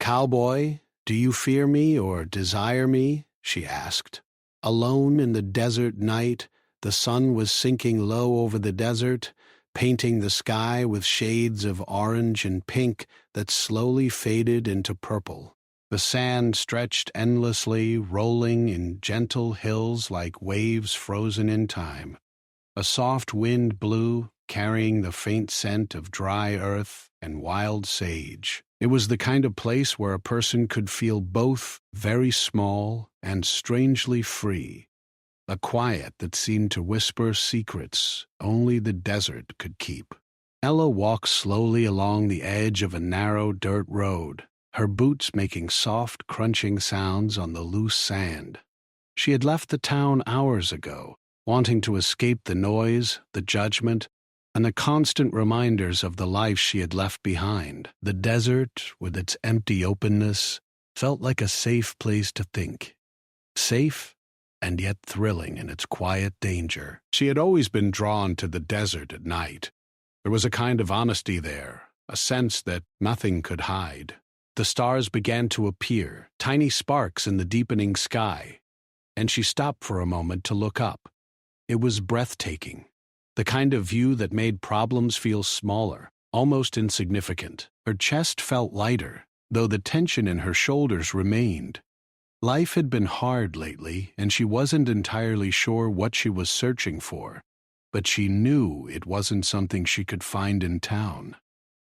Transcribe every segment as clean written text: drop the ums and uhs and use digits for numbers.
"Cowboy, do you fear me or desire me?" she asked. Alone in the desert night, the sun was sinking low over the desert, painting the sky with shades of orange and pink that slowly faded into purple. The sand stretched endlessly, rolling in gentle hills like waves frozen in time. A soft wind blew, carrying the faint scent of dry earth and wild sage. It was the kind of place where a person could feel both very small and strangely free, a quiet that seemed to whisper secrets only the desert could keep. Ella walked slowly along the edge of a narrow dirt road, her boots making soft, crunching sounds on the loose sand. She had left the town hours ago, wanting to escape the noise, the judgment, and the constant reminders of the life she had left behind. The desert, with its empty openness, felt like a safe place to think. Safe, and yet thrilling in its quiet danger. She had always been drawn to the desert at night. There was a kind of honesty there, a sense that nothing could hide. The stars began to appear, tiny sparks in the deepening sky, and she stopped for a moment to look up. It was breathtaking, the kind of view that made problems feel smaller, almost insignificant. Her chest felt lighter, though the tension in her shoulders remained. Life had been hard lately, and she wasn't entirely sure what she was searching for, but she knew it wasn't something she could find in town.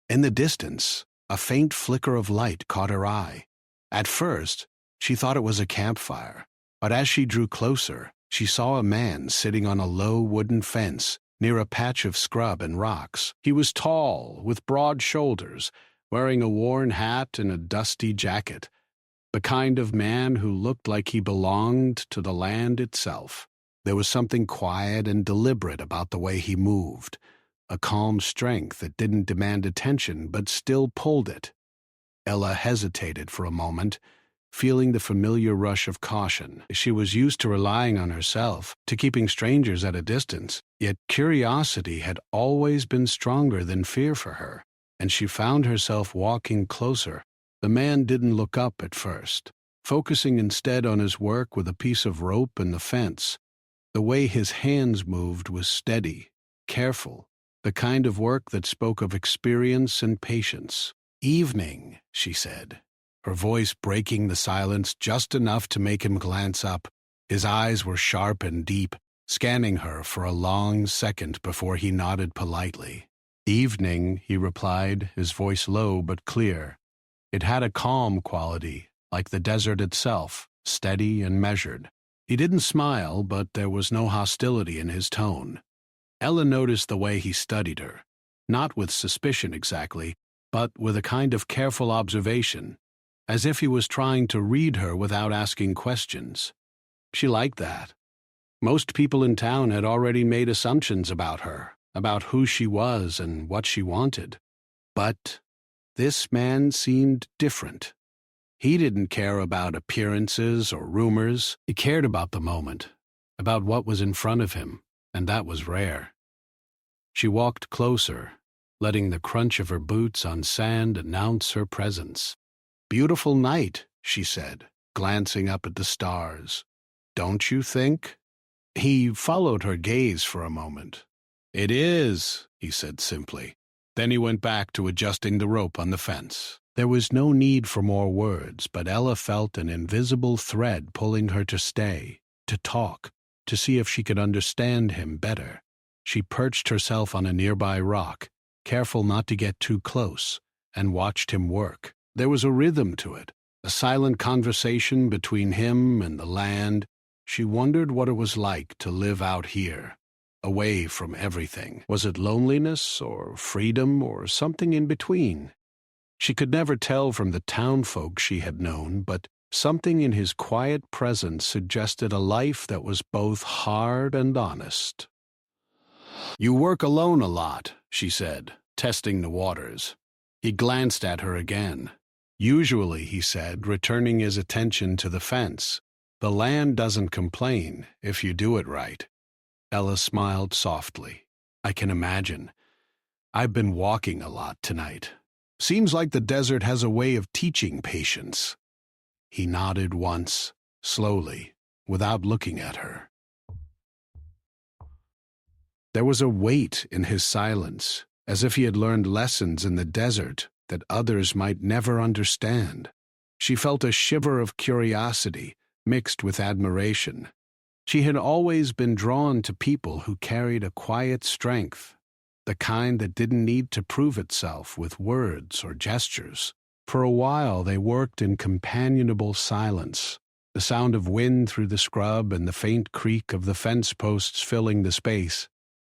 In the distance, a faint flicker of light caught her eye. At first, she thought it was a campfire, but as she drew closer, she saw a man sitting on a low wooden fence near a patch of scrub and rocks. He was tall, with broad shoulders, wearing a worn hat and a dusty jacket, the kind of man who looked like he belonged to the land itself. There was something quiet and deliberate about the way he moved, a calm strength that didn't demand attention but still pulled it. Ella hesitated for a moment, feeling the familiar rush of caution. She was used to relying on herself, to keeping strangers at a distance, yet curiosity had always been stronger than fear for her, and she found herself walking closer. The man didn't look up at first, focusing instead on his work with a piece of rope and the fence. The way his hands moved was steady, careful, the kind of work that spoke of experience and patience. "Evening," she said, her voice breaking the silence just enough to make him glance up. His eyes were sharp and deep, scanning her for a long second before he nodded politely. "Evening," he replied, his voice low but clear. It had a calm quality, like the desert itself, steady and measured. He didn't smile, but there was no hostility in his tone. Ella noticed the way he studied her, not with suspicion exactly, but with a kind of careful observation, as if he was trying to read her without asking questions. She liked that. Most people in town had already made assumptions about her, about who she was and what she wanted. But this man seemed different. He didn't care about appearances or rumors. He cared about the moment, about what was in front of him, and that was rare. She walked closer, letting the crunch of her boots on sand announce her presence. "Beautiful night," she said, glancing up at the stars. "Don't you think?" He followed her gaze for a moment. "It is," he said simply. Then he went back to adjusting the rope on the fence. There was no need for more words, but Ella felt an invisible thread pulling her to stay, to talk, to see if she could understand him better. She perched herself on a nearby rock, careful not to get too close, and watched him work. There was a rhythm to it, a silent conversation between him and the land. She wondered what it was like to live out here, away from everything. Was it loneliness or freedom or something in between? She could never tell from the townfolk she had known, but something in his quiet presence suggested a life that was both hard and honest. "You work alone a lot," she said, testing the waters. He glanced at her again. "Usually," he said, returning his attention to the fence, "the land doesn't complain if you do it right." Ella smiled softly. "I can imagine. I've been walking a lot tonight. Seems like the desert has a way of teaching patience. He nodded once, slowly, without looking at her. There was a weight in his silence, as if he had learned lessons in the desert that others might never understand. She felt a shiver of curiosity mixed with admiration. She had always been drawn to people who carried a quiet strength, the kind that didn't need to prove itself with words or gestures. For a while they worked in companionable silence, the sound of wind through the scrub and the faint creak of the fence posts filling the space.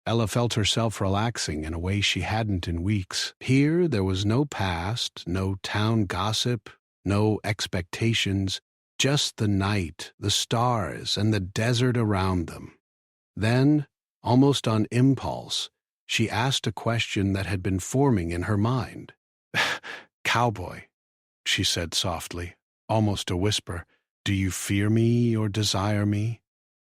Ella felt herself relaxing in a way she hadn't in weeks. Here there was no past, no town gossip, no expectations, just the night, the stars, and the desert around them. Then, almost on impulse, she asked a question that had been forming in her mind. "Cowboy," she said softly, almost a whisper, "do you fear me or desire me?"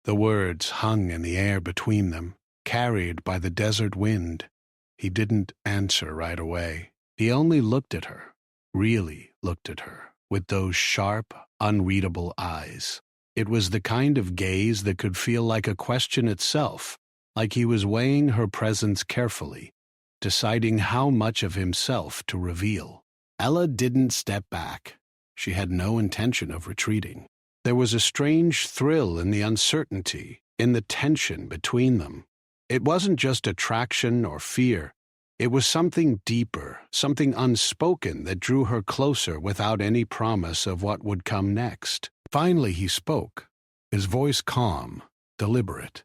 The words hung in the air between them, carried by the desert wind. He didn't answer right away. He only looked at her, really looked at her, with those sharp, unreadable eyes. It was the kind of gaze that could feel like a question itself, like he was weighing her presence carefully, deciding how much of himself to reveal. Ella didn't step back. She had no intention of retreating. There was a strange thrill in the uncertainty, in the tension between them. It wasn't just attraction or fear. It was something deeper, something unspoken that drew her closer without any promise of what would come next. Finally he spoke, his voice calm, deliberate.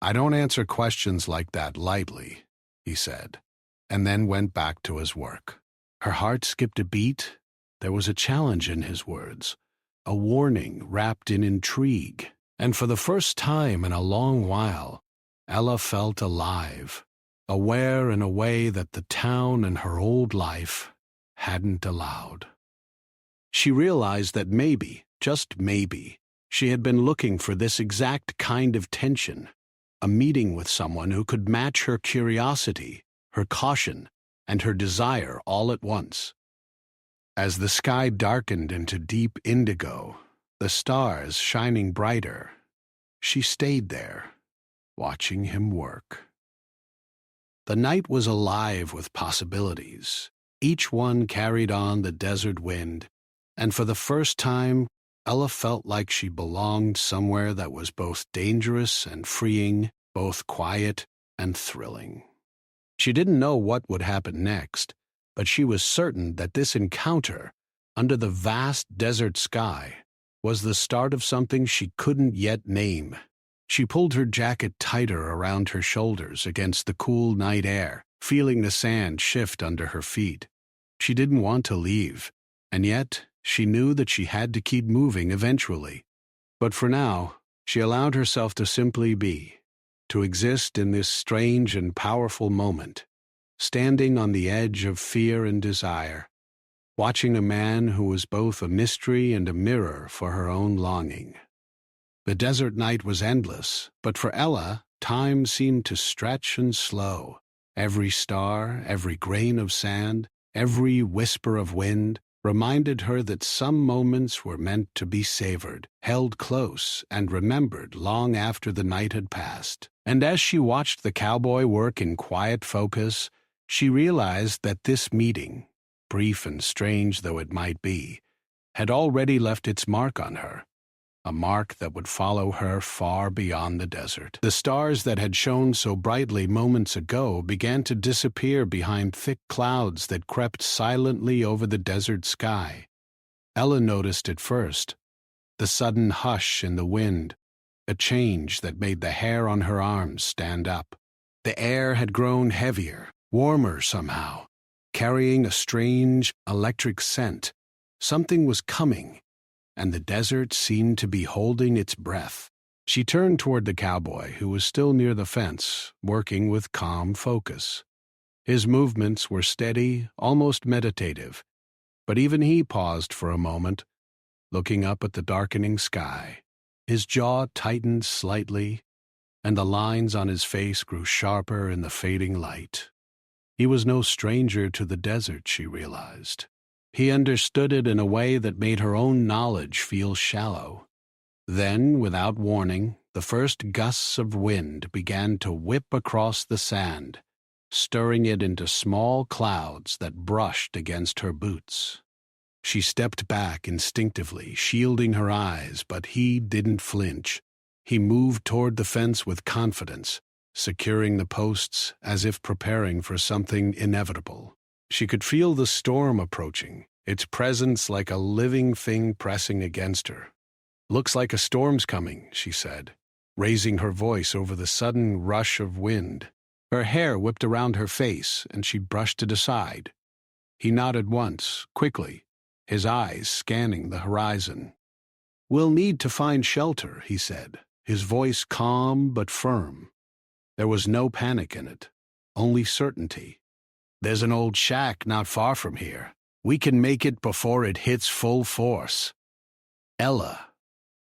"I don't answer questions like that lightly," he said, and then went back to his work. Her heart skipped a beat. There was a challenge in his words, a warning wrapped in intrigue, and for the first time in a long while, Ella felt alive, aware in a way that the town and her old life hadn't allowed. She realized that maybe, just maybe, she had been looking for this exact kind of tension, a meeting with someone who could match her curiosity, her caution, and her desire all at once. As the sky darkened into deep indigo, the stars shining brighter, she stayed there, watching him work. The night was alive with possibilities. Each one carried on the desert wind, and for the first time, Ella felt like she belonged somewhere that was both dangerous and freeing, both quiet and thrilling. She didn't know what would happen next, but she was certain that this encounter, under the vast desert sky, was the start of something she couldn't yet name. She pulled her jacket tighter around her shoulders against the cool night air, feeling the sand shift under her feet. She didn't want to leave, and yet she knew that she had to keep moving eventually. But for now, she allowed herself to simply be, to exist in this strange and powerful moment, standing on the edge of fear and desire, watching a man who was both a mystery and a mirror for her own longing. The desert night was endless, but for Ella, time seemed to stretch and slow. Every star, every grain of sand, every whisper of wind reminded her that some moments were meant to be savored, held close, and remembered long after the night had passed. And as she watched the cowboy work in quiet focus, she realized that this meeting, brief and strange though it might be, had already left its mark on her, a mark that would follow her far beyond the desert. The stars that had shone so brightly moments ago began to disappear behind thick clouds that crept silently over the desert sky. Ella noticed it first, the sudden hush in the wind, a change that made the hair on her arms stand up. The air had grown heavier, warmer somehow, carrying a strange, electric scent. Something was coming, and the desert seemed to be holding its breath. She turned toward the cowboy, who was still near the fence, working with calm focus. His movements were steady, almost meditative, but even he paused for a moment, looking up at the darkening sky. His jaw tightened slightly, and the lines on his face grew sharper in the fading light. He was no stranger to the desert, she realized. He understood it in a way that made her own knowledge feel shallow. Then, without warning, the first gusts of wind began to whip across the sand, stirring it into small clouds that brushed against her boots. She stepped back instinctively, shielding her eyes, but he didn't flinch. He moved toward the fence with confidence, securing the posts as if preparing for something inevitable. She could feel the storm approaching, its presence like a living thing pressing against her. "Looks like a storm's coming," she said, raising her voice over the sudden rush of wind. Her hair whipped around her face, and she brushed it aside. He nodded once, quickly, his eyes scanning the horizon. "We'll need to find shelter," he said, his voice calm but firm. There was no panic in it, only certainty. "There's an old shack not far from here. We can make it before it hits full force." Ella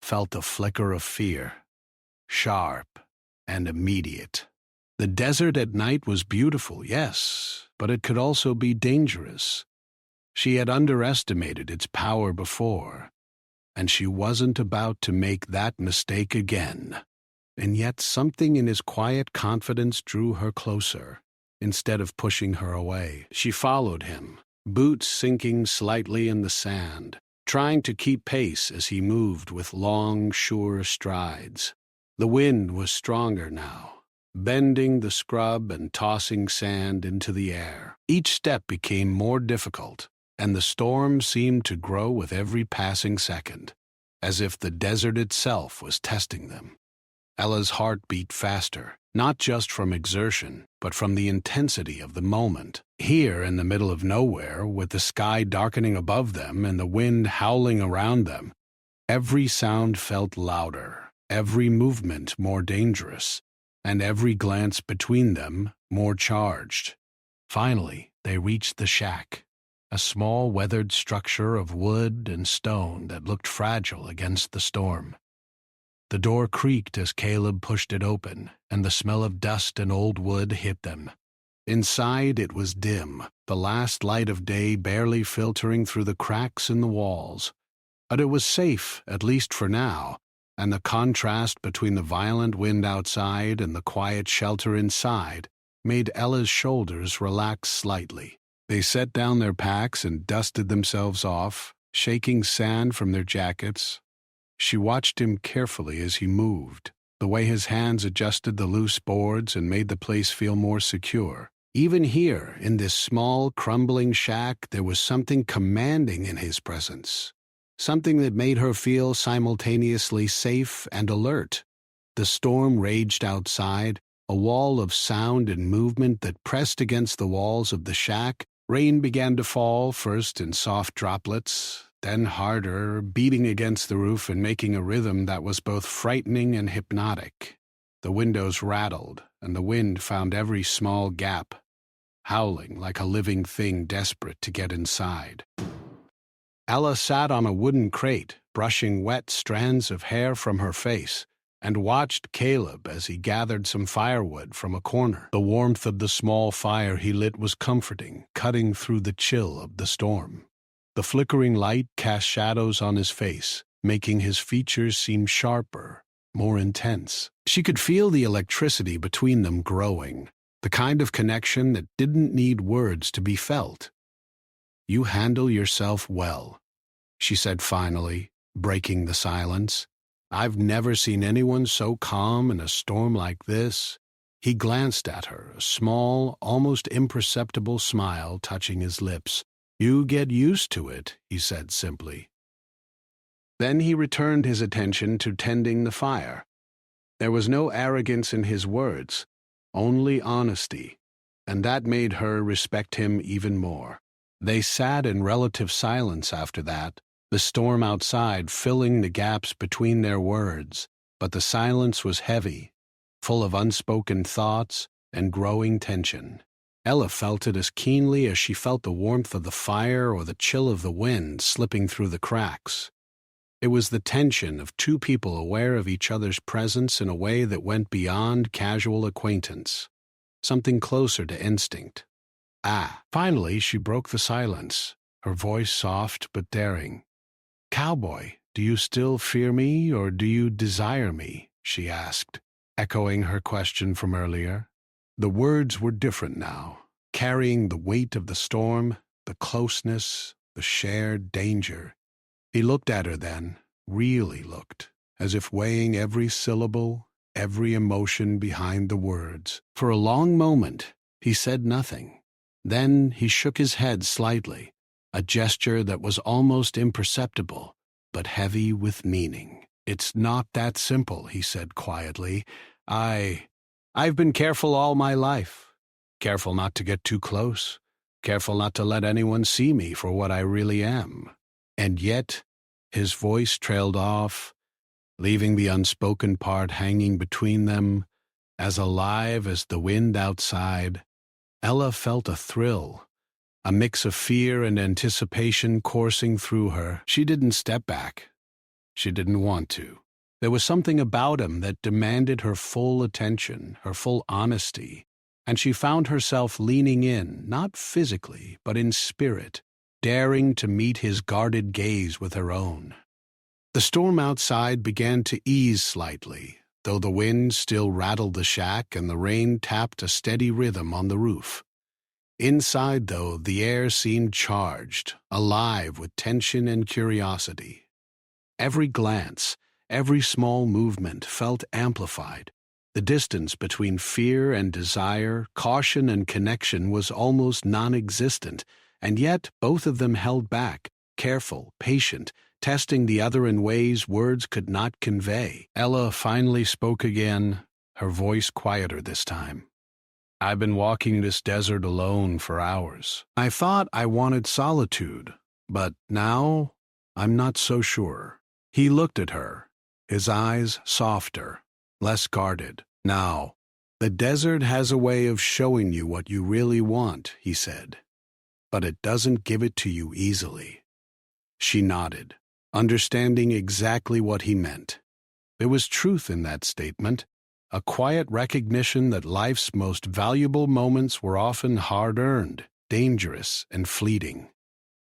felt a flicker of fear, sharp and immediate. The desert at night was beautiful, yes, but it could also be dangerous. She had underestimated its power before, and she wasn't about to make that mistake again. And yet something in his quiet confidence drew her closer, instead of pushing her away. She followed him, boots sinking slightly in the sand, trying to keep pace as he moved with long, sure strides. The wind was stronger now, bending the scrub and tossing sand into the air. Each step became more difficult, and the storm seemed to grow with every passing second, as if the desert itself was testing them. Ella's heart beat faster, not just from exertion, but from the intensity of the moment. Here, in the middle of nowhere, with the sky darkening above them and the wind howling around them, every sound felt louder, every movement more dangerous, and every glance between them more charged. Finally, they reached the shack, a small weathered structure of wood and stone that looked fragile against the storm. The door creaked as Caleb pushed it open, and the smell of dust and old wood hit them. Inside it was dim, the last light of day barely filtering through the cracks in the walls. But it was safe, at least for now, and the contrast between the violent wind outside and the quiet shelter inside made Ella's shoulders relax slightly. They set down their packs and dusted themselves off, shaking sand from their jackets. She watched him carefully as he moved, the way his hands adjusted the loose boards and made the place feel more secure. Even here, in this small, crumbling shack, there was something commanding in his presence, something that made her feel simultaneously safe and alert. The storm raged outside, a wall of sound and movement that pressed against the walls of the shack. Rain began to fall, first in soft droplets, then harder, beating against the roof and making a rhythm that was both frightening and hypnotic. The windows rattled, and the wind found every small gap, howling like a living thing desperate to get inside. Ella sat on a wooden crate, brushing wet strands of hair from her face, and watched Caleb as he gathered some firewood from a corner. The warmth of the small fire he lit was comforting, cutting through the chill of the storm. The flickering light cast shadows on his face, making his features seem sharper, more intense. She could feel the electricity between them growing, the kind of connection that didn't need words to be felt. "You handle yourself well," she said finally, breaking the silence. "I've never seen anyone so calm in a storm like this." He glanced at her, a small, almost imperceptible smile touching his lips. "You get used to it," he said simply. Then he returned his attention to tending the fire. There was no arrogance in his words, only honesty, and that made her respect him even more. They sat in relative silence after that, the storm outside filling the gaps between their words, but the silence was heavy, full of unspoken thoughts and growing tension. Ella felt it as keenly as she felt the warmth of the fire or the chill of the wind slipping through the cracks. It was the tension of two people aware of each other's presence in a way that went beyond casual acquaintance, something closer to instinct. Ah, finally she broke the silence, her voice soft but daring. Cowboy, do you still fear me or do you desire me? She asked, echoing her question from earlier. The words were different now, carrying the weight of the storm, the closeness, the shared danger. He looked at her then, really looked, as if weighing every syllable, every emotion behind the words. For a long moment, he said nothing. Then he shook his head slightly, a gesture that was almost imperceptible, but heavy with meaning. It's not that simple, he said quietly. I've been careful all my life. Careful not to get too close. Careful not to let anyone see me for what I really am. And yet, his voice trailed off, leaving the unspoken part hanging between them, as alive as the wind outside. Ella felt a thrill, a mix of fear and anticipation coursing through her. She didn't step back. She didn't want to. There was something about him that demanded her full attention, her full honesty, and she found herself leaning in, not physically, but in spirit, daring to meet his guarded gaze with her own. The storm outside began to ease slightly, though the wind still rattled the shack and the rain tapped a steady rhythm on the roof. Inside, though, the air seemed charged, alive with tension and curiosity. Every glance, every small movement felt amplified. The distance between fear and desire, caution and connection was almost non-existent, and yet both of them held back, careful, patient, testing the other in ways words could not convey. Ella finally spoke again, her voice quieter this time. I've been walking this desert alone for hours. I thought I wanted solitude, but now I'm not so sure. He looked at her, his eyes softer, less guarded. Now, the desert has a way of showing you what you really want, he said, but it doesn't give it to you easily. She nodded, understanding exactly what he meant. There was truth in that statement, a quiet recognition that life's most valuable moments were often hard-earned, dangerous, and fleeting.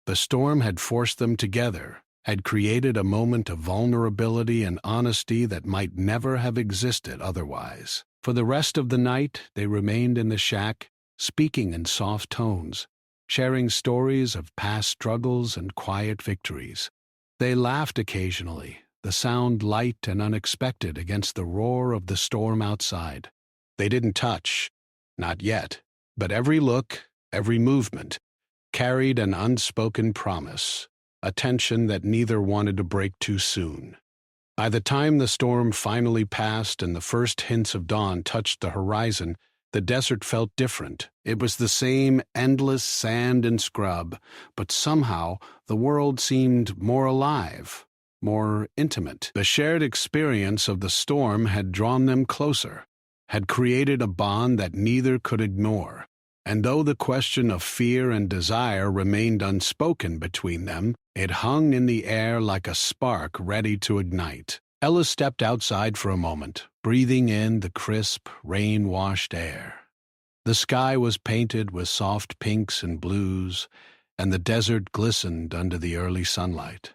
The storm had forced them together, had created a moment of vulnerability and honesty that might never have existed otherwise. For the rest of the night, they remained in the shack, speaking in soft tones, sharing stories of past struggles and quiet victories. They laughed occasionally, the sound light and unexpected against the roar of the storm outside. They didn't touch, not yet, but every look, every movement, carried an unspoken promise, a tension that neither wanted to break too soon. By the time the storm finally passed and the first hints of dawn touched the horizon, the desert felt different. It was the same endless sand and scrub, but somehow the world seemed more alive, more intimate. The shared experience of the storm had drawn them closer, had created a bond that neither could ignore. And though the question of fear and desire remained unspoken between them, it hung in the air like a spark ready to ignite. Ella stepped outside for a moment, breathing in the crisp, rain-washed air. The sky was painted with soft pinks and blues, and the desert glistened under the early sunlight.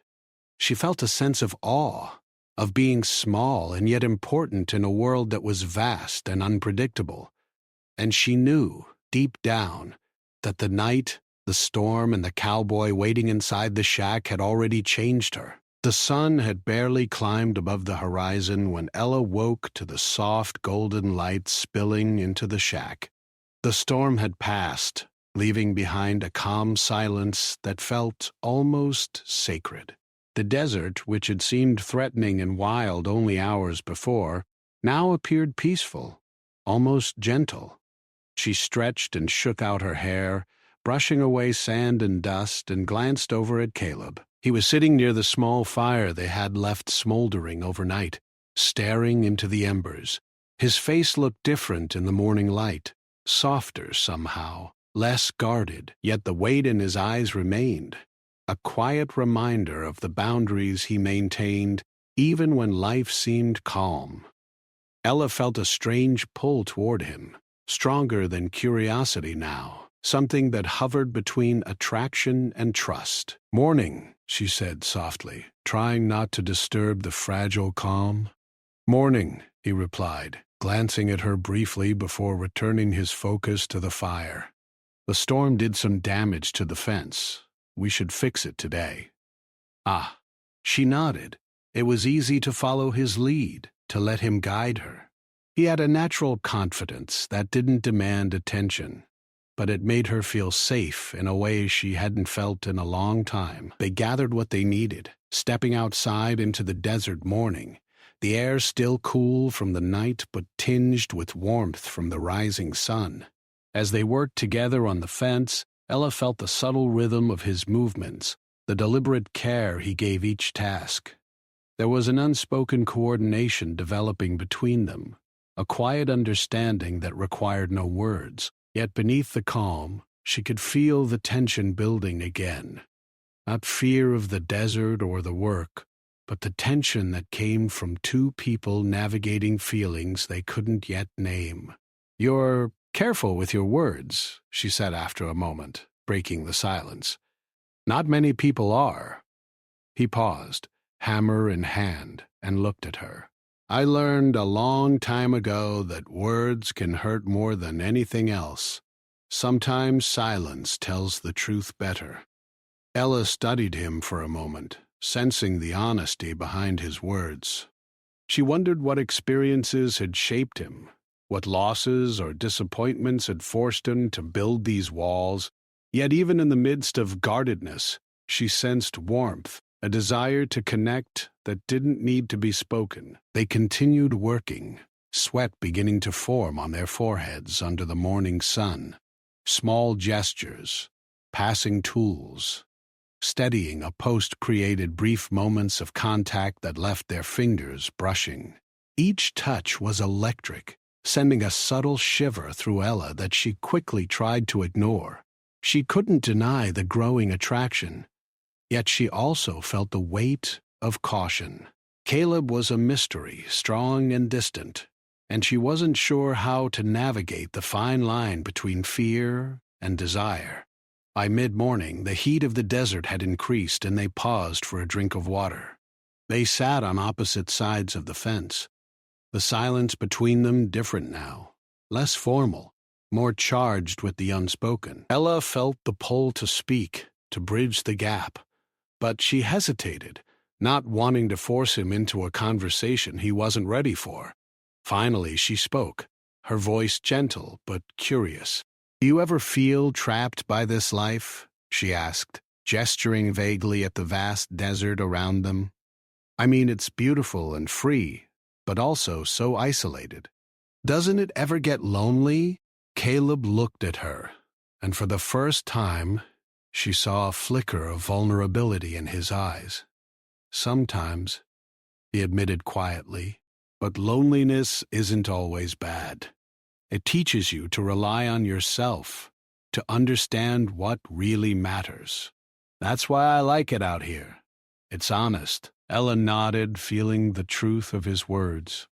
She felt a sense of awe, of being small and yet important in a world that was vast and unpredictable. And she knew, deep down, that the night, the storm, and the cowboy waiting inside the shack had already changed her. The sun had barely climbed above the horizon when Ella woke to the soft golden light spilling into the shack. The storm had passed, leaving behind a calm silence that felt almost sacred. The desert, which had seemed threatening and wild only hours before, now appeared peaceful, almost gentle. She stretched and shook out her hair, brushing away sand and dust, and glanced over at Caleb. He was sitting near the small fire they had left smoldering overnight, staring into the embers. His face looked different in the morning light, softer somehow, less guarded, yet the weight in his eyes remained, a quiet reminder of the boundaries he maintained even when life seemed calm. Ella felt a strange pull toward him, stronger than curiosity now, something that hovered between attraction and trust. "Morning," she said softly, trying not to disturb the fragile calm. "Morning," he replied, glancing at her briefly before returning his focus to the fire. "The storm did some damage to the fence. We should fix it today." "Ah." She nodded. It was easy to follow his lead, to let him guide her. He had a natural confidence that didn't demand attention, but it made her feel safe in a way she hadn't felt in a long time. They gathered what they needed, stepping outside into the desert morning, the air still cool from the night but tinged with warmth from the rising sun. As they worked together on the fence, Ella felt the subtle rhythm of his movements, the deliberate care he gave each task. There was an unspoken coordination developing between them, a quiet understanding that required no words. Yet beneath the calm, she could feel the tension building again. Not fear of the desert or the work, but the tension that came from two people navigating feelings they couldn't yet name. "You're careful with your words," she said after a moment, breaking the silence. "Not many people are." He paused, hammer in hand, and looked at her. "I learned a long time ago that words can hurt more than anything else. Sometimes silence tells the truth better." Ella studied him for a moment, sensing the honesty behind his words. She wondered what experiences had shaped him, what losses or disappointments had forced him to build these walls. Yet even in the midst of guardedness, she sensed warmth, a desire to connect that didn't need to be spoken. They continued working, sweat beginning to form on their foreheads under the morning sun. Small gestures, passing tools, steadying a post created brief moments of contact that left their fingers brushing. Each touch was electric, sending a subtle shiver through Ella that she quickly tried to ignore. She couldn't deny the growing attraction, yet she also felt the weight of caution. Caleb was a mystery, strong and distant, and she wasn't sure how to navigate the fine line between fear and desire. By mid-morning, the heat of the desert had increased and they paused for a drink of water. They sat on opposite sides of the fence, the silence between them different now, less formal, more charged with the unspoken. Ella felt the pull to speak, to bridge the gap, but she hesitated, not wanting to force him into a conversation he wasn't ready for. Finally, she spoke, her voice gentle but curious. "Do you ever feel trapped by this life?" she asked, gesturing vaguely at the vast desert around them. "I mean, it's beautiful and free, but also so isolated. Doesn't it ever get lonely?" Caleb looked at her, and for the first time, she saw a flicker of vulnerability in his eyes. "Sometimes," he admitted quietly, "but loneliness isn't always bad. It teaches you to rely on yourself, to understand what really matters. That's why I like it out here. It's honest." Ella nodded, feeling the truth of his words.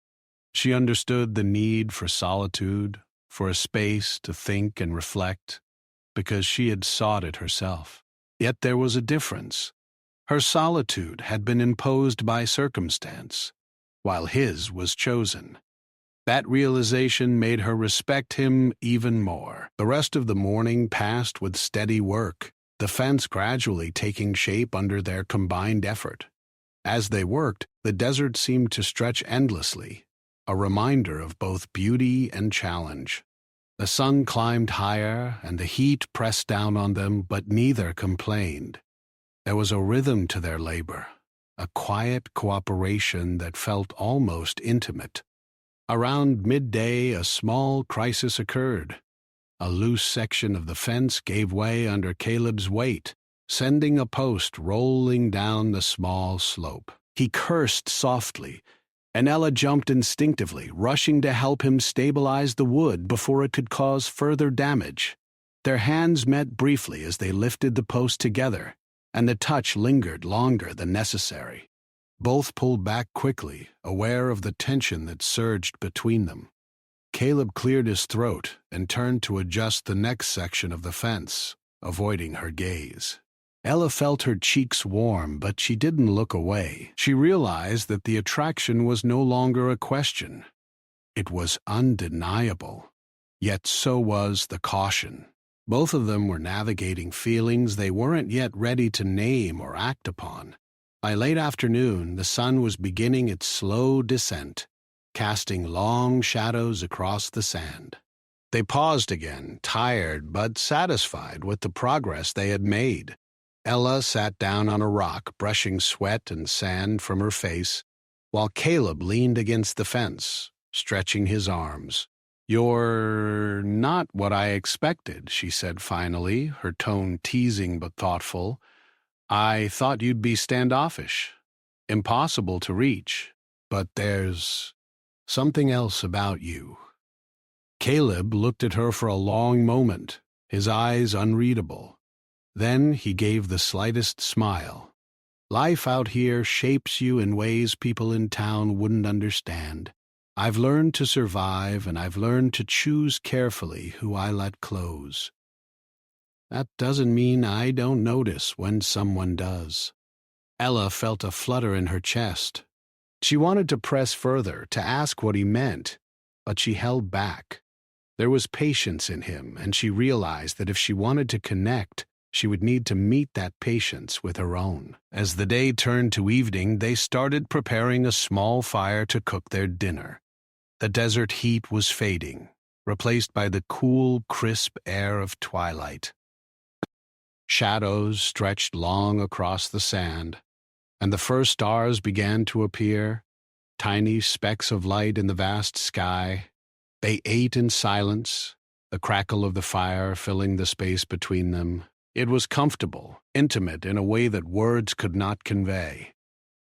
She understood the need for solitude, for a space to think and reflect, because she had sought it herself. Yet there was a difference. Her solitude had been imposed by circumstance, while his was chosen. That realization made her respect him even more. The rest of the morning passed with steady work, the fence gradually taking shape under their combined effort. As they worked, the desert seemed to stretch endlessly, a reminder of both beauty and challenge. The sun climbed higher, and the heat pressed down on them, but neither complained. There was a rhythm to their labor, a quiet cooperation that felt almost intimate. Around midday, a small crisis occurred. A loose section of the fence gave way under Caleb's weight, sending a post rolling down the small slope. He cursed softly, and Ella jumped instinctively, rushing to help him stabilize the wood before it could cause further damage. Their hands met briefly as they lifted the post together, and the touch lingered longer than necessary. Both pulled back quickly, aware of the tension that surged between them. Caleb cleared his throat and turned to adjust the next section of the fence, avoiding her gaze. Ella felt her cheeks warm, but she didn't look away. She realized that the attraction was no longer a question. It was undeniable. Yet so was the caution. Both of them were navigating feelings they weren't yet ready to name or act upon. By late afternoon, the sun was beginning its slow descent, casting long shadows across the sand. They paused again, tired but satisfied with the progress they had made. Ella sat down on a rock, brushing sweat and sand from her face, while Caleb leaned against the fence, stretching his arms. "You're not what I expected," she said finally, her tone teasing but thoughtful. "I thought you'd be standoffish, impossible to reach, but there's something else about you." Caleb looked at her for a long moment, his eyes unreadable. Then he gave the slightest smile. "Life out here shapes you in ways people in town wouldn't understand. I've learned to survive, and I've learned to choose carefully who I let close. That doesn't mean I don't notice when someone does." Ella felt a flutter in her chest. She wanted to press further, to ask what he meant, but she held back. There was patience in him, and she realized that if she wanted to connect, she would need to meet that patience with her own. As the day turned to evening, they started preparing a small fire to cook their dinner. The desert heat was fading, replaced by the cool, crisp air of twilight. Shadows stretched long across the sand, and the first stars began to appear, tiny specks of light in the vast sky. They ate in silence, the crackle of the fire filling the space between them. It was comfortable, intimate in a way that words could not convey.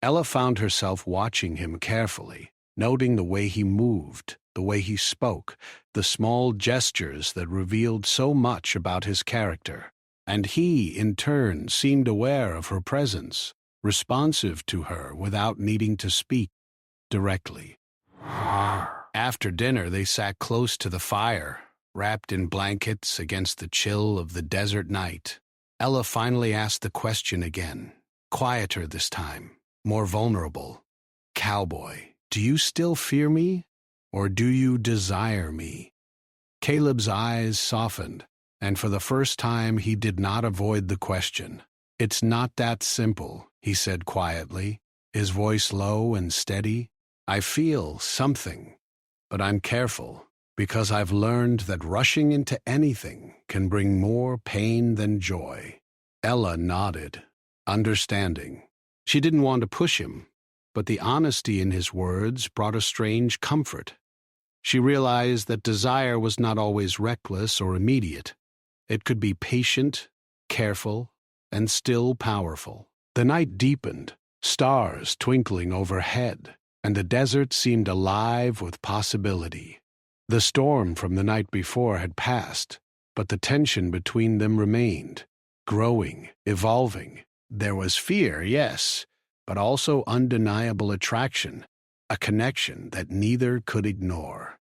Ella found herself watching him carefully, noting the way he moved, the way he spoke, the small gestures that revealed so much about his character. And he, in turn, seemed aware of her presence, responsive to her without needing to speak directly. After dinner, they sat close to the fire, wrapped in blankets against the chill of the desert night. Ella finally asked the question again, quieter this time, more vulnerable. "Cowboy, do you still fear me, or do you desire me?" Caleb's eyes softened, and for the first time he did not avoid the question. "It's not that simple," he said quietly, his voice low and steady. "I feel something, but I'm careful, because I've learned that rushing into anything can bring more pain than joy." Ella nodded, understanding. She didn't want to push him, but the honesty in his words brought a strange comfort. She realized that desire was not always reckless or immediate. It could be patient, careful, and still powerful. The night deepened, stars twinkling overhead, and the desert seemed alive with possibility. The storm from the night before had passed, but the tension between them remained, growing, evolving. There was fear, yes, but also undeniable attraction, a connection that neither could ignore.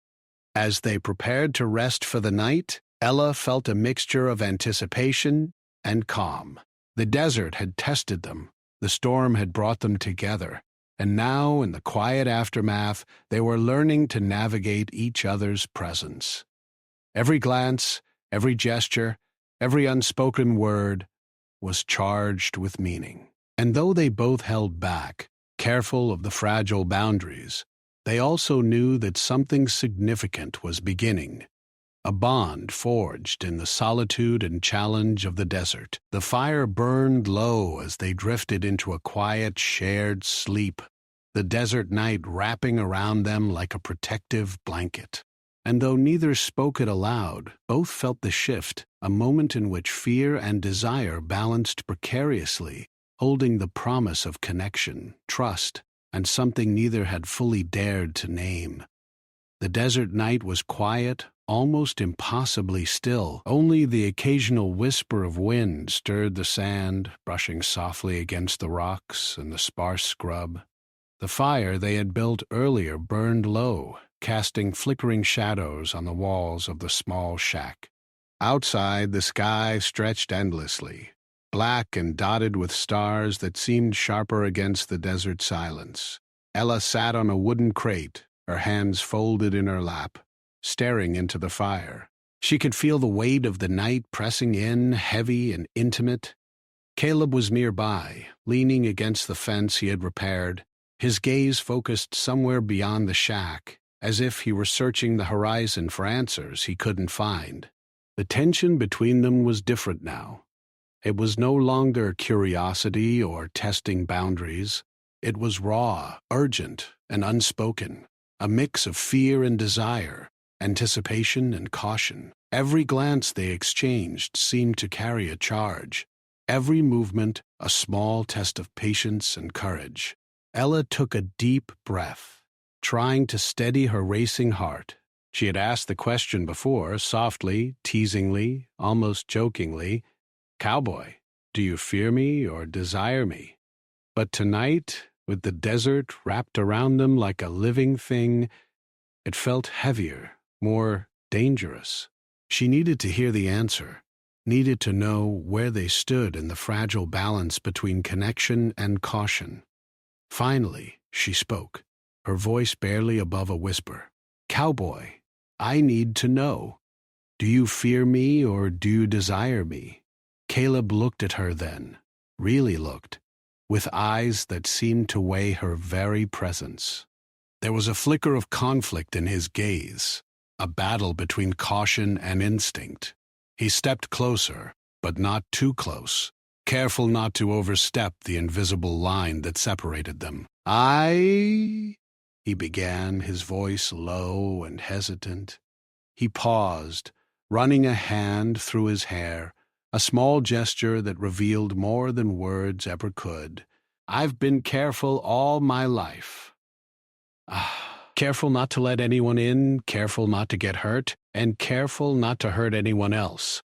As they prepared to rest for the night, Ella felt a mixture of anticipation and calm. The desert had tested them, the storm had brought them together, and now, in the quiet aftermath, they were learning to navigate each other's presence. Every glance, every gesture, every unspoken word was charged with meaning. And though they both held back, careful of the fragile boundaries, they also knew that something significant was beginning. A bond forged in the solitude and challenge of the desert. The fire burned low as they drifted into a quiet, shared sleep, the desert night wrapping around them like a protective blanket. And though neither spoke it aloud, both felt the shift, a moment in which fear and desire balanced precariously, holding the promise of connection, trust, and something neither had fully dared to name. The desert night was quiet, almost impossibly still. Only the occasional whisper of wind stirred the sand, brushing softly against the rocks and the sparse scrub. The fire they had built earlier burned low, casting flickering shadows on the walls of the small shack. Outside, the sky stretched endlessly, black and dotted with stars that seemed sharper against the desert silence. Ella sat on a wooden crate, her hands folded in her lap, staring into the fire. She could feel the weight of the night pressing in, heavy and intimate. Caleb was nearby, leaning against the fence he had repaired, his gaze focused somewhere beyond the shack, as if he were searching the horizon for answers he couldn't find. The tension between them was different now. It was no longer curiosity or testing boundaries. It was raw, urgent, and unspoken, a mix of fear and desire, anticipation and caution. Every glance they exchanged seemed to carry a charge, every movement a small test of patience and courage. Ella took a deep breath, trying to steady her racing heart. She had asked the question before, softly, teasingly, almost jokingly, "Cowboy, do you fear me or desire me?" But tonight, with the desert wrapped around them like a living thing, it felt heavier, more dangerous. She needed to hear the answer, needed to know where they stood in the fragile balance between connection and caution. Finally, she spoke, her voice barely above a whisper. "Cowboy, I need to know. Do you fear me or do you desire me?" Caleb looked at her then, really looked, with eyes that seemed to weigh her very presence. There was a flicker of conflict in his gaze, a battle between caution and instinct. He stepped closer, but not too close, careful not to overstep the invisible line that separated them. He began, his voice low and hesitant. He paused, running a hand through his hair, a small gesture that revealed more than words ever could. "I've been careful all my life. Careful not to let anyone in, careful not to get hurt, and careful not to hurt anyone else.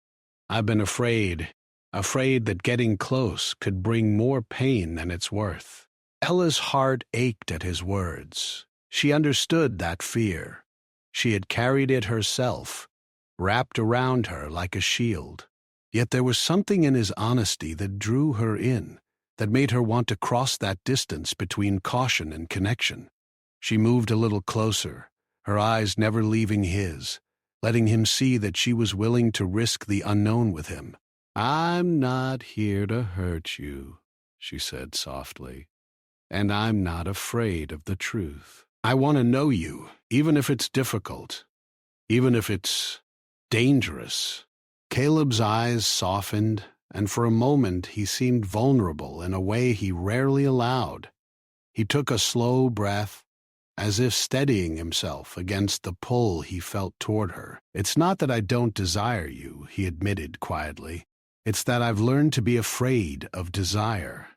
I've been afraid that getting close could bring more pain than it's worth." Ella's heart ached at his words. She understood that fear. She had carried it herself, wrapped around her like a shield. Yet there was something in his honesty that drew her in, that made her want to cross that distance between caution and connection. She moved a little closer, her eyes never leaving his, letting him see that she was willing to risk the unknown with him. "I'm not here to hurt you," she said softly, "and I'm not afraid of the truth. I want to know you, even if it's difficult, even if it's dangerous." Caleb's eyes softened, and for a moment he seemed vulnerable in a way he rarely allowed. He took a slow breath, as if steadying himself against the pull he felt toward her. "It's not that I don't desire you," he admitted quietly. "It's that I've learned to be afraid of desire.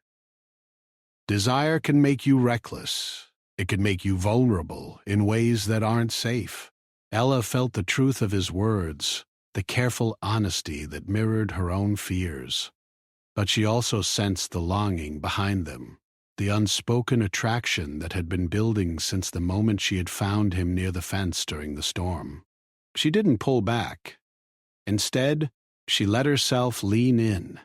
Desire can make you reckless. It can make you vulnerable in ways that aren't safe." Ella felt the truth of his words, the careful honesty that mirrored her own fears. But she also sensed the longing behind them, the unspoken attraction that had been building since the moment she had found him near the fence during the storm. She didn't pull back. Instead, she let herself lean in,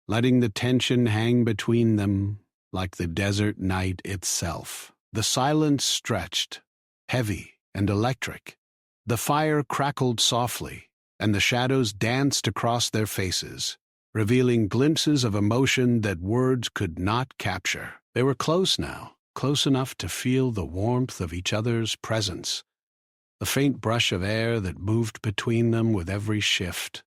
letting the tension hang between them like the desert night itself. The silence stretched, heavy and electric. The fire crackled softly, and the shadows danced across their faces, revealing glimpses of emotion that words could not capture. They were close now, close enough to feel the warmth of each other's presence, the faint brush of air that moved between them with every shift.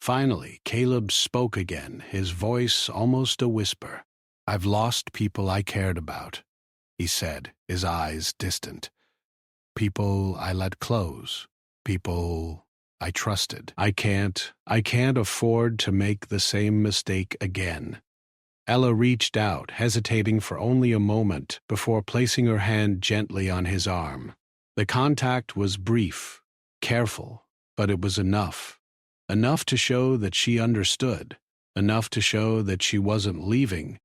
Finally, Caleb spoke again, his voice almost a whisper. "I've lost people I cared about," he said, his eyes distant. "People I let close, people I trusted. I can't afford to make the same mistake again." Ella reached out, hesitating for only a moment before placing her hand gently on his arm. The contact was brief, careful, but it was enough. Enough to show that she understood, enough to show that she wasn't leaving,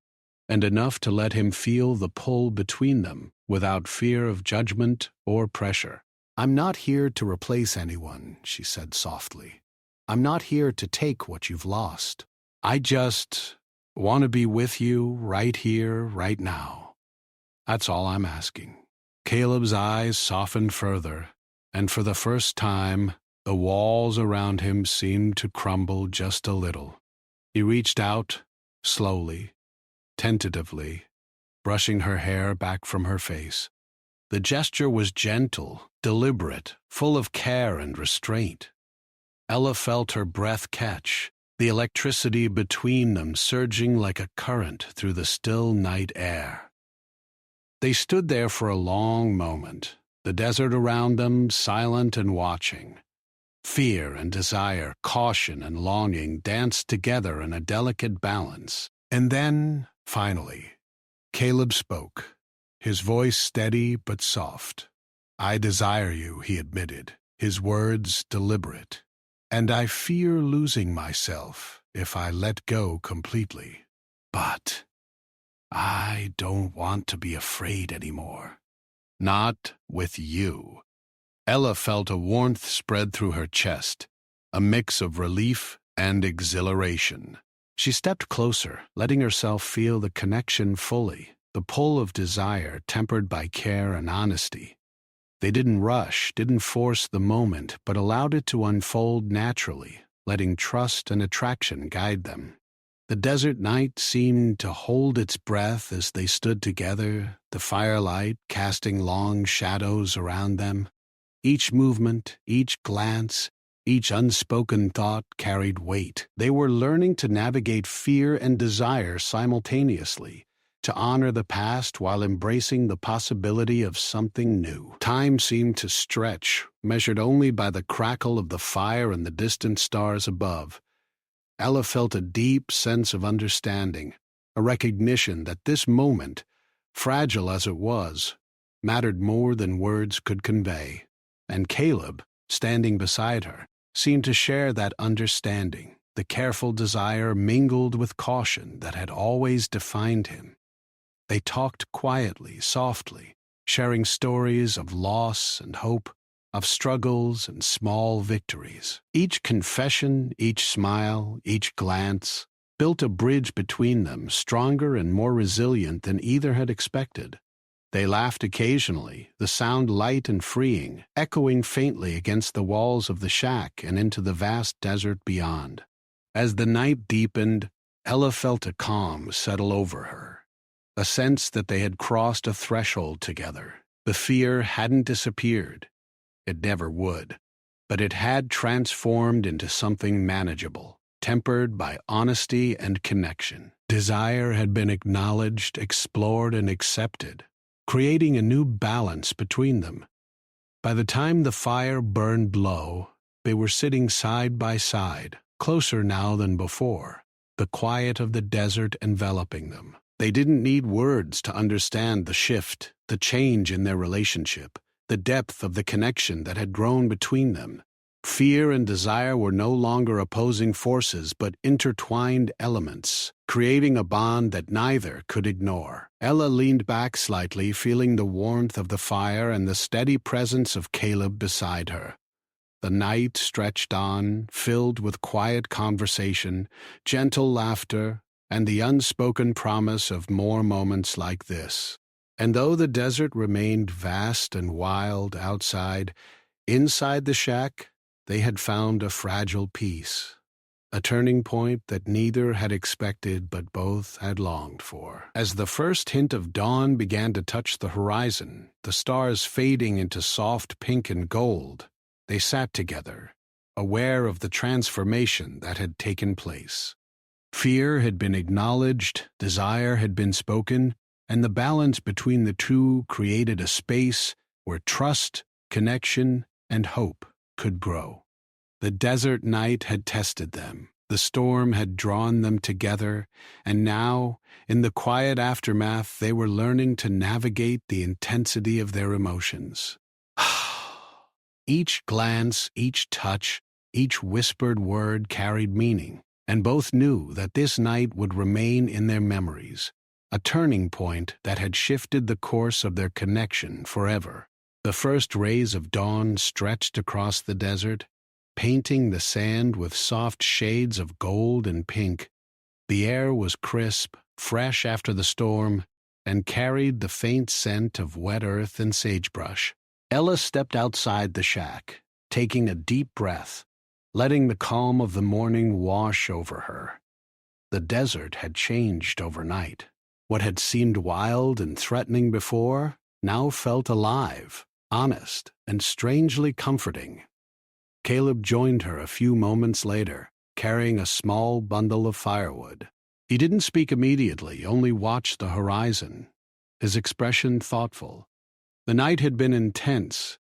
and enough to let him feel the pull between them without fear of judgment or pressure. "I'm not here to replace anyone," she said softly. "I'm not here to take what you've lost. I just want to be with you right here, right now. That's all I'm asking." Caleb's eyes softened further, and for the first time, the walls around him seemed to crumble just a little. He reached out, slowly, tentatively, brushing her hair back from her face. The gesture was gentle, deliberate, full of care and restraint. Ella felt her breath catch, the electricity between them surging like a current through the still night air. They stood there for a long moment, the desert around them silent and watching. Fear and desire, caution and longing danced together in a delicate balance. And then, finally, Caleb spoke, his voice steady but soft. "I desire you," he admitted, his words deliberate. "And I fear losing myself if I let go completely. But I don't want to be afraid anymore. Not with you." Ella felt a warmth spread through her chest, a mix of relief and exhilaration. She stepped closer, letting herself feel the connection fully, the pull of desire tempered by care and honesty. They didn't rush, didn't force the moment, but allowed it to unfold naturally, letting trust and attraction guide them. The desert night seemed to hold its breath as they stood together, the firelight casting long shadows around them. Each movement, each glance, each unspoken thought carried weight. They were learning to navigate fear and desire simultaneously, to honor the past while embracing the possibility of something new. Time seemed to stretch, measured only by the crackle of the fire and the distant stars above. Ella felt a deep sense of understanding, a recognition that this moment, fragile as it was, mattered more than words could convey. And Caleb, standing beside her, seemed to share that understanding, the careful desire mingled with caution that had always defined him. They talked quietly, softly, sharing stories of loss and hope, of struggles and small victories. Each confession, each smile, each glance built a bridge between them, stronger and more resilient than either had expected. They laughed occasionally, the sound light and freeing, echoing faintly against the walls of the shack and into the vast desert beyond. As the night deepened, Ella felt a calm settle over her, a sense that they had crossed a threshold together. The fear hadn't disappeared. It never would. But it had transformed into something manageable, tempered by honesty and connection. Desire had been acknowledged, explored, and accepted, creating a new balance between them. By the time the fire burned low, they were sitting side by side, closer now than before, the quiet of the desert enveloping them. They didn't need words to understand the shift, the change in their relationship, the depth of the connection that had grown between them. Fear and desire were no longer opposing forces but intertwined elements, creating a bond that neither could ignore. Ella leaned back slightly, feeling the warmth of the fire and the steady presence of Caleb beside her. The night stretched on, filled with quiet conversation, gentle laughter, and the unspoken promise of more moments like this. And though the desert remained vast and wild outside, inside the shack, they had found a fragile peace, a turning point that neither had expected but both had longed for. As the first hint of dawn began to touch the horizon, the stars fading into soft pink and gold, they sat together, aware of the transformation that had taken place. Fear had been acknowledged, desire had been spoken, and the balance between the two created a space where trust, connection, and hope could grow. The desert night had tested them, the storm had drawn them together, and now, in the quiet aftermath, they were learning to navigate the intensity of their emotions. Each glance, each touch, each whispered word carried meaning, and both knew that this night would remain in their memories, a turning point that had shifted the course of their connection forever. The first rays of dawn stretched across the desert, painting the sand with soft shades of gold and pink. The air was crisp, fresh after the storm, and carried the faint scent of wet earth and sagebrush. Ella stepped outside the shack, taking a deep breath, letting the calm of the morning wash over her. The desert had changed overnight. What had seemed wild and threatening before now felt alive, honest, and strangely comforting. Caleb joined her a few moments later, carrying a small bundle of firewood. He didn't speak immediately, only watched the horizon, his expression thoughtful. The night had been intense,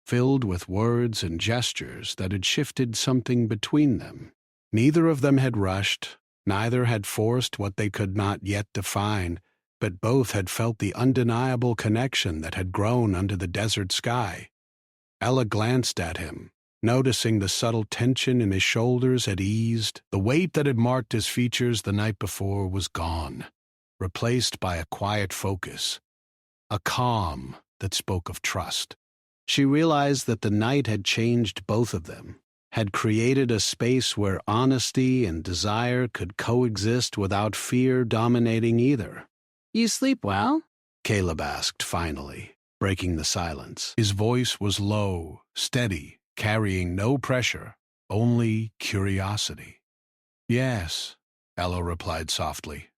filled with words and gestures that had shifted something between them. Neither of them had rushed, neither had forced what they could not yet define, but both had felt the undeniable connection that had grown under the desert sky. Ella glanced at him, noticing the subtle tension in his shoulders had eased. The weight that had marked his features the night before was gone, replaced by a quiet focus, a calm that spoke of trust. She realized that the night had changed both of them, had created a space where honesty and desire could coexist without fear dominating either. "You sleep well?" Caleb asked finally, breaking the silence. His voice was low, steady, carrying no pressure, only curiosity. "Yes," Ella replied softly.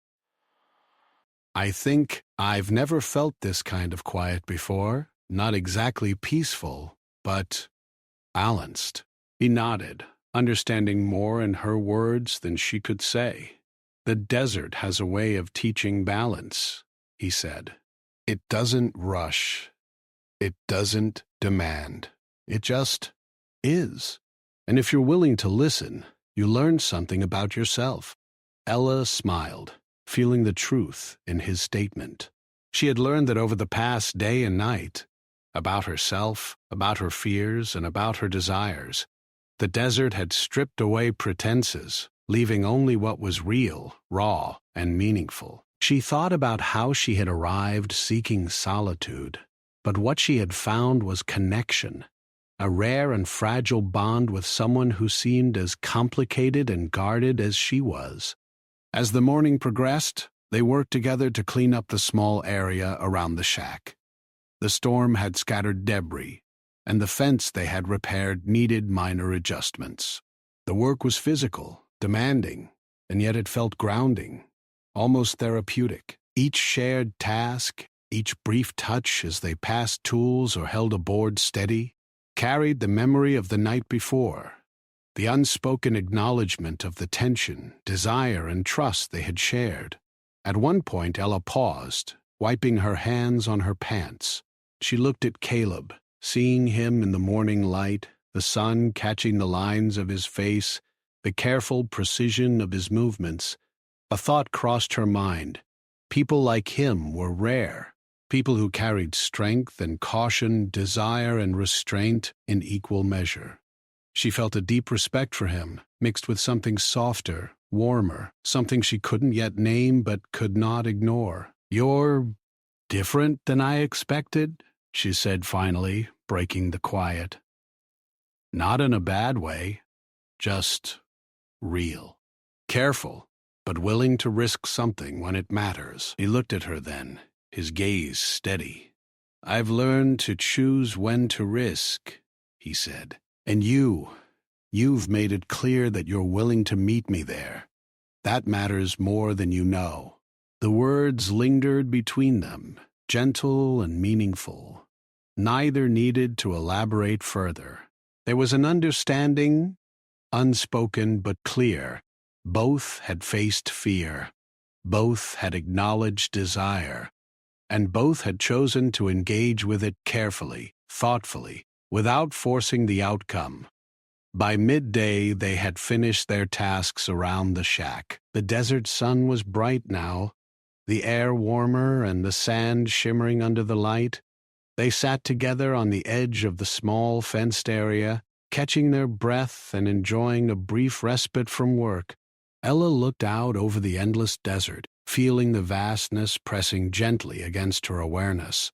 "I think I've never felt this kind of quiet before. Not exactly peaceful, but balanced." He nodded, understanding more in her words than she could say. "The desert has a way of teaching balance," he said. "It doesn't rush. It doesn't demand. It just is. And if you're willing to listen, you learn something about yourself." Ella smiled, feeling the truth in his statement. She had learned that over the past day and night, about herself, about her fears, and about her desires, the desert had stripped away pretenses, leaving only what was real, raw, and meaningful. She thought about how she had arrived seeking solitude, but what she had found was connection, a rare and fragile bond with someone who seemed as complicated and guarded as she was. As the morning progressed, they worked together to clean up the small area around the shack. The storm had scattered debris, and the fence they had repaired needed minor adjustments. The work was physical, demanding, and yet it felt grounding, almost therapeutic. Each shared task, each brief touch as they passed tools or held a board steady, carried the memory of the night before, the unspoken acknowledgement of the tension, desire, and trust they had shared. At one point, Ella paused, wiping her hands on her pants. She looked at Caleb, seeing him in the morning light, the sun catching the lines of his face, the careful precision of his movements. A thought crossed her mind. People like him were rare, people who carried strength and caution, desire and restraint in equal measure. She felt a deep respect for him, mixed with something softer, warmer, something she couldn't yet name but could not ignore. "You're different than I expected," she said finally, breaking the quiet. "Not in a bad way, just real. Careful, but willing to risk something when it matters." He looked at her then, his gaze steady. "I've learned to choose when to risk," he said. "And you've made it clear that you're willing to meet me there. That matters more than you know." The words lingered between them, gentle and meaningful. Neither needed to elaborate further. There was an understanding, unspoken but clear. Both had faced fear. Both had acknowledged desire. And both had chosen to engage with it carefully, thoughtfully, without forcing the outcome. By midday, they had finished their tasks around the shack. The desert sun was bright now, the air warmer and the sand shimmering under the light. They sat together on the edge of the small fenced area, catching their breath and enjoying a brief respite from work. Ella looked out over the endless desert, feeling the vastness pressing gently against her awareness.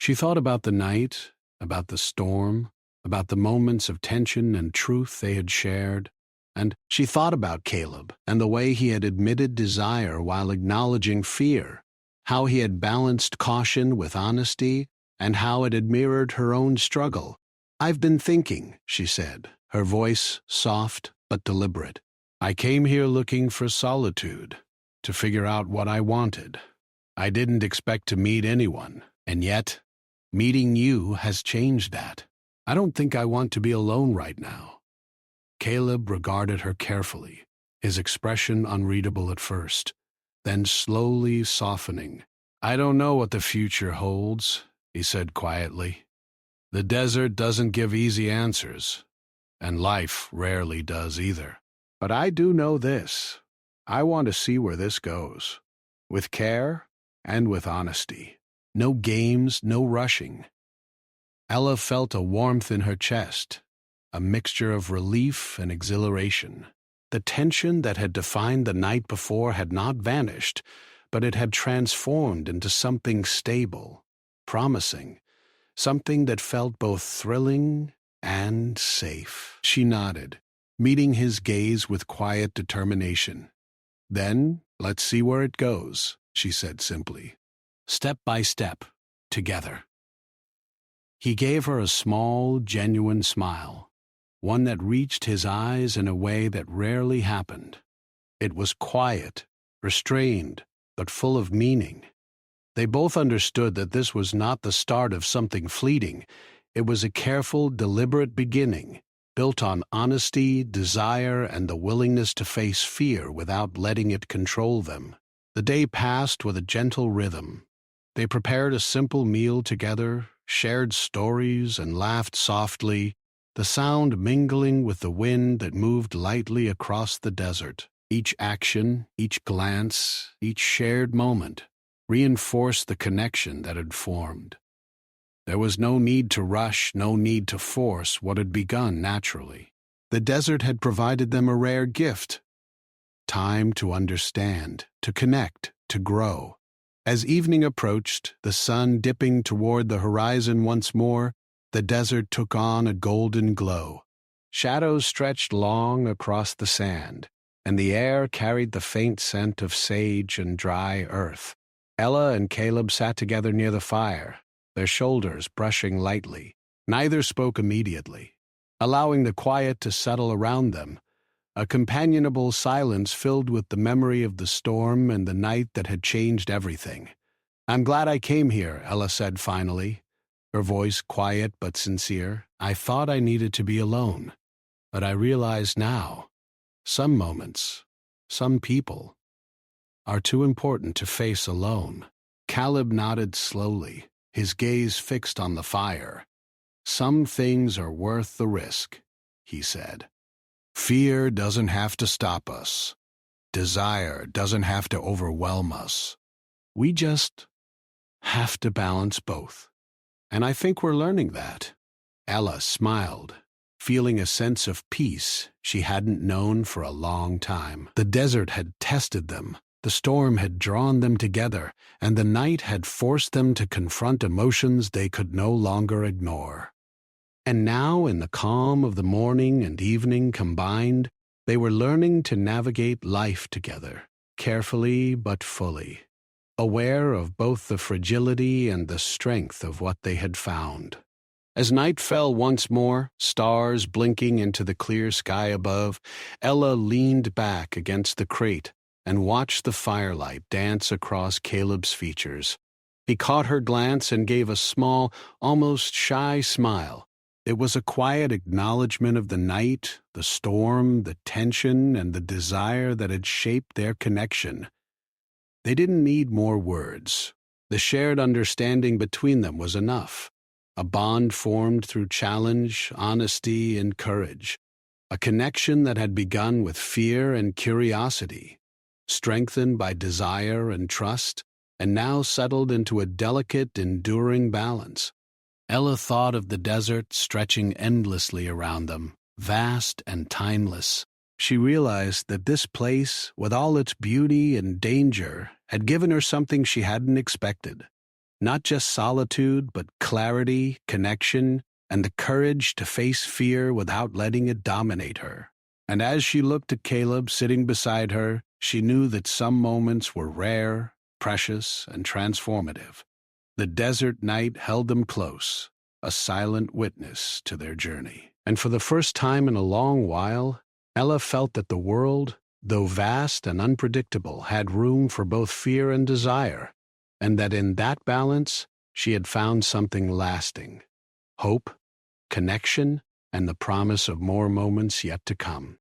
She thought about the night, about the storm, about the moments of tension and truth they had shared. And she thought about Caleb and the way he had admitted desire while acknowledging fear, how he had balanced caution with honesty, and how it had mirrored her own struggle. "I've been thinking," she said, her voice soft but deliberate. "I came here looking for solitude, to figure out what I wanted. I didn't expect to meet anyone, and yet, meeting you has changed that. I don't think I want to be alone right now." Caleb regarded her carefully, his expression unreadable at first, then slowly softening. "I don't know what the future holds," he said quietly. "The desert doesn't give easy answers, and life rarely does either. But I do know this. I want to see where this goes, with care and with honesty. No games, no rushing." Ella felt a warmth in her chest, a mixture of relief and exhilaration. The tension that had defined the night before had not vanished, but it had transformed into something stable, promising, something that felt both thrilling and safe. She nodded, meeting his gaze with quiet determination. "Then, let's see where it goes," she said simply. "Step by step, together." He gave her a small, genuine smile, one that reached his eyes in a way that rarely happened. It was quiet, restrained, but full of meaning. They both understood that this was not the start of something fleeting. It was a careful, deliberate beginning, built on honesty, desire, and the willingness to face fear without letting it control them. The day passed with a gentle rhythm. They prepared a simple meal together, shared stories, and laughed softly, the sound mingling with the wind that moved lightly across the desert. Each action, each glance, each shared moment reinforced the connection that had formed. There was no need to rush, no need to force what had begun naturally. The desert had provided them a rare gift: time to understand, to connect, to grow. As evening approached, the sun dipping toward the horizon once more, the desert took on a golden glow. Shadows stretched long across the sand, and the air carried the faint scent of sage and dry earth. Ella and Caleb sat together near the fire, their shoulders brushing lightly. Neither spoke immediately, allowing the quiet to settle around them, a companionable silence filled with the memory of the storm and the night that had changed everything. "I'm glad I came here," Ella said finally, her voice quiet but sincere. "I thought I needed to be alone, but I realize now, some moments, some people, are too important to face alone." Caleb nodded slowly, his gaze fixed on the fire. "Some things are worth the risk," he said. "Fear doesn't have to stop us. Desire doesn't have to overwhelm us. We just have to balance both. And I think we're learning that." Ella smiled, feeling a sense of peace she hadn't known for a long time. The desert had tested them, the storm had drawn them together, and the night had forced them to confront emotions they could no longer ignore. And now, in the calm of the morning and evening combined, they were learning to navigate life together, carefully but fully, aware of both the fragility and the strength of what they had found. As night fell once more, stars blinking into the clear sky above, Ella leaned back against the crate and watched the firelight dance across Caleb's features. He caught her glance and gave a small, almost shy smile. It was a quiet acknowledgement of the night, the storm, the tension, and the desire that had shaped their connection. They didn't need more words. The shared understanding between them was enough. A bond formed through challenge, honesty, and courage. A connection that had begun with fear and curiosity, strengthened by desire and trust, and now settled into a delicate, enduring balance. Ella thought of the desert stretching endlessly around them, vast and timeless. She realized that this place, with all its beauty and danger, had given her something she hadn't expected: Not just solitude, but clarity, connection, and the courage to face fear without letting it dominate her. And as she looked at Caleb sitting beside her, she knew that some moments were rare, precious, and transformative. The desert night held them close, a silent witness to their journey. And for the first time in a long while, Ella felt that the world, though vast and unpredictable, had room for both fear and desire, and that in that balance she had found something lasting: hope, connection, and the promise of more moments yet to come.